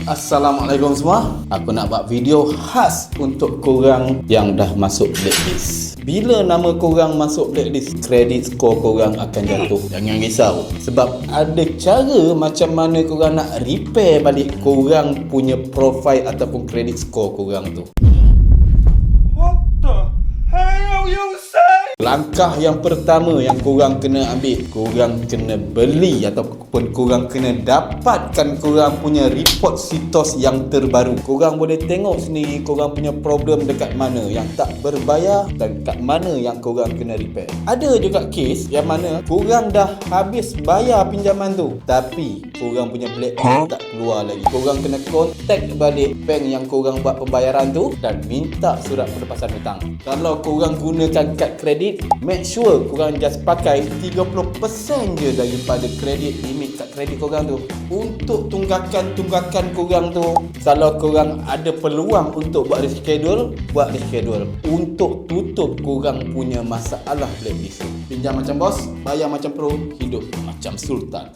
Assalamualaikum semua. Aku nak buat video khas untuk korang yang dah masuk blacklist. Bila nama korang masuk blacklist, kredit skor korang akan jatuh. Jangan risau, sebab ada cara macam mana korang nak repair balik korang punya profile ataupun kredit skor korang tu. What the hell you say? Langkah yang pertama yang korang kena ambil, korang kena beli ataupun korang kena dapatkan korang punya report sitos yang terbaru. Korang boleh tengok sendiri korang punya problem dekat mana yang tak berbayar dan kat mana yang korang kena repair. Ada juga kes yang mana korang dah habis bayar pinjaman tu, tapi korang punya blacklist tak keluar lagi. Korang kena contact balik bank yang korang buat pembayaran tu dan minta surat pelepasan hutang. Kalau korang gunakan kad kredit, make sure korang just pakai 30% je daripada kredit limit kad kredit korang tu untuk tunggakan korang tu. Kalau korang ada peluang untuk buat reschedule, buat reschedule untuk tutup korang punya masalah blacklist. Pinjam macam bos, bayar macam pro, hidup macam sultan.